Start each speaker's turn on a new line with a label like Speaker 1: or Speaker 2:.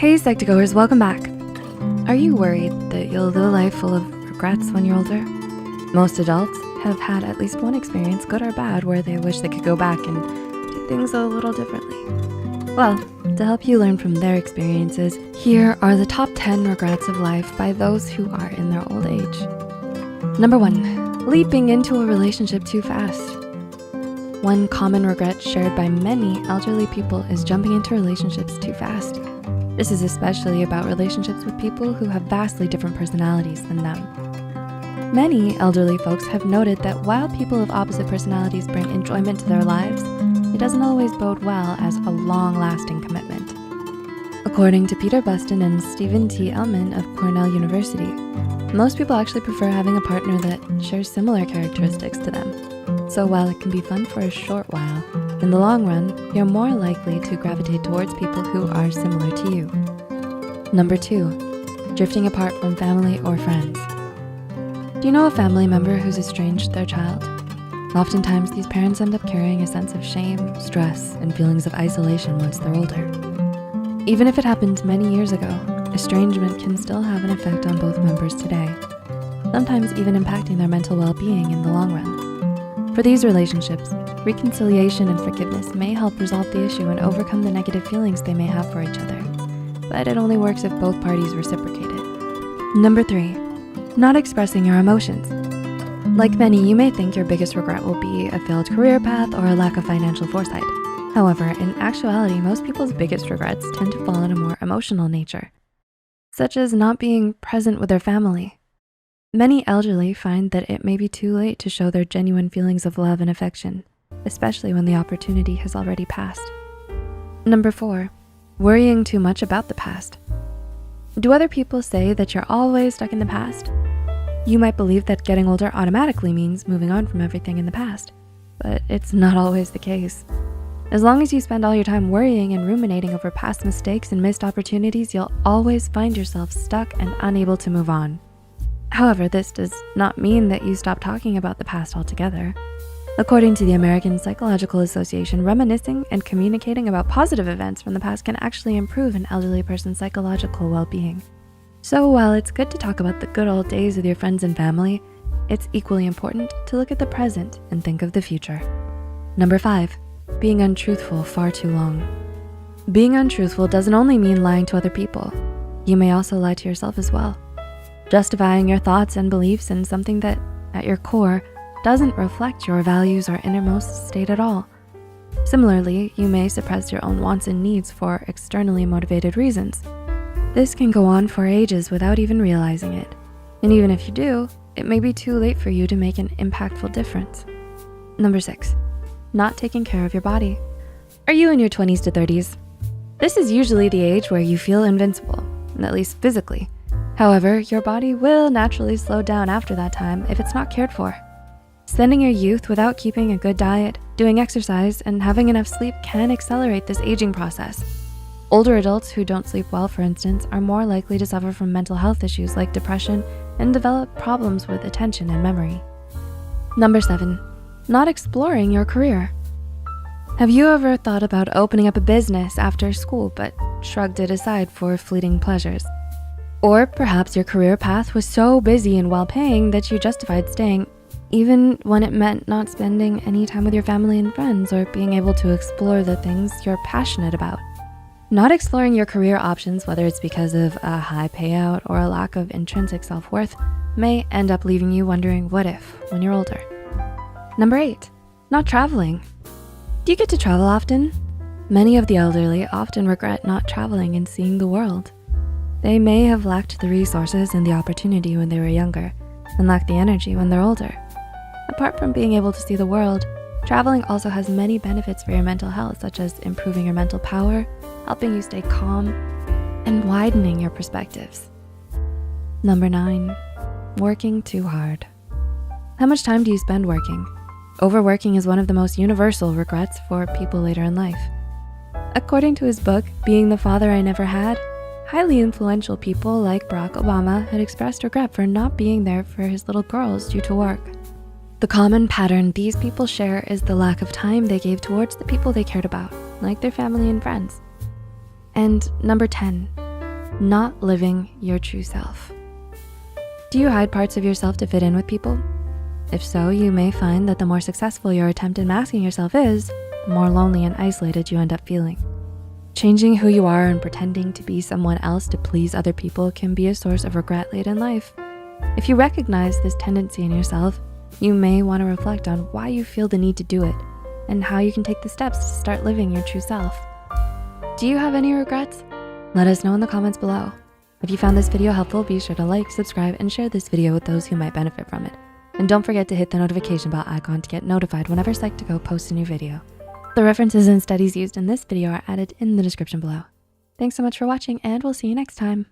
Speaker 1: Hey Psych2Goers, welcome back. Are you worried that you'll live a life full of regrets when you're older? Most adults have had at least one experience, good or bad, where they wish they could go back and do things a little differently. Well, to help you learn from their experiences, here are the top 10 regrets of life by those who are in their old age. Number 1, leaping into a relationship too fast. One common regret shared by many elderly people is jumping into relationships too fast. This is especially about relationships with people who have vastly different personalities than them. Many elderly folks have noted that while people of opposite personalities bring enjoyment to their lives, it doesn't always bode well as a long-lasting commitment. According to Peter Buston and Stephen T. Ellman of Cornell University, most people actually prefer having a partner that shares similar characteristics to them. So while it can be fun for a short while, in the long run, you're more likely to gravitate towards people who are similar to you. Number 2, drifting apart from family or friends. Do you know a family member who's estranged their child? Oftentimes, these parents end up carrying a sense of shame, stress, and feelings of isolation once they're older. Even if it happened many years ago, estrangement can still have an effect on both members today, sometimes even impacting their mental well-being in the long run. For these relationships, reconciliation and forgiveness may help resolve the issue and overcome the negative feelings they may have for each other, but it only works if both parties reciprocate it. Number 3, not expressing your emotions. Like many, you may think your biggest regret will be a failed career path or a lack of financial foresight. However, in actuality, most people's biggest regrets tend to fall in a more emotional nature, such as not being present with their family. Many elderly find that it may be too late to show their genuine feelings of love and affection, especially when the opportunity has already passed. Number 4, worrying too much about the past. Do other people say that you're always stuck in the past? You might believe that getting older automatically means moving on from everything in the past, but it's not always the case. As long as you spend all your time worrying and ruminating over past mistakes and missed opportunities, you'll always find yourself stuck and unable to move on. However, this does not mean that you stop talking about the past altogether. According to the American Psychological Association, reminiscing and communicating about positive events from the past can actually improve an elderly person's psychological well-being. So while it's good to talk about the good old days with your friends and family, it's equally important to look at the present and think of the future. Number 5, being untruthful far too long. Being untruthful doesn't only mean lying to other people. You may also lie to yourself as well, justifying your thoughts and beliefs in something that, at your core, doesn't reflect your values or innermost state at all. Similarly, you may suppress your own wants and needs for externally motivated reasons. This can go on for ages without even realizing it. And even if you do, it may be too late for you to make an impactful difference. Number 6, not taking care of your body. Are you in your 20s to 30s? This is usually the age where you feel invincible, at least physically. However, your body will naturally slow down after that time if it's not cared for. Spending your youth without keeping a good diet, doing exercise, and having enough sleep can accelerate this aging process. Older adults who don't sleep well, for instance, are more likely to suffer from mental health issues like depression and develop problems with attention and memory. Number 7, not exploring your career. Have you ever thought about opening up a business after school but shrugged it aside for fleeting pleasures? Or perhaps your career path was so busy and well-paying that you justified staying, even when it meant not spending any time with your family and friends or being able to explore the things you're passionate about. Not exploring your career options, whether it's because of a high payout or a lack of intrinsic self-worth, may end up leaving you wondering what if when you're older. Number 8, not traveling. Do you get to travel often? Many of the elderly often regret not traveling and seeing the world. They may have lacked the resources and the opportunity when they were younger and lack the energy when they're older. Apart from being able to see the world, traveling also has many benefits for your mental health, such as improving your mental power, helping you stay calm, and widening your perspectives. Number 9, working too hard. How much time do you spend working? Overworking is one of the most universal regrets for people later in life. According to his book, Being the Father I Never Had, highly influential people like Barack Obama had expressed regret for not being there for his little girls due to work. The common pattern these people share is the lack of time they gave towards the people they cared about, like their family and friends. And number 10, Not living your true self. Do you hide parts of yourself to fit in with people? If so, you may find that the more successful your attempt at masking yourself is, the more lonely and isolated you end up feeling. Changing who you are and pretending to be someone else to please other people can be a source of regret late in life. If you recognize this tendency in yourself, you may want to reflect on why you feel the need to do it and how you can take the steps to start living your true self. Do you have any regrets? Let us know in the comments below. If you found this video helpful, be sure to like, subscribe, and share this video with those who might benefit from it. And don't forget to hit the notification bell icon to get notified whenever Psych2Go posts a new video. The references and studies used in this video are added in the description below. Thanks so much for watching, and we'll see you next time.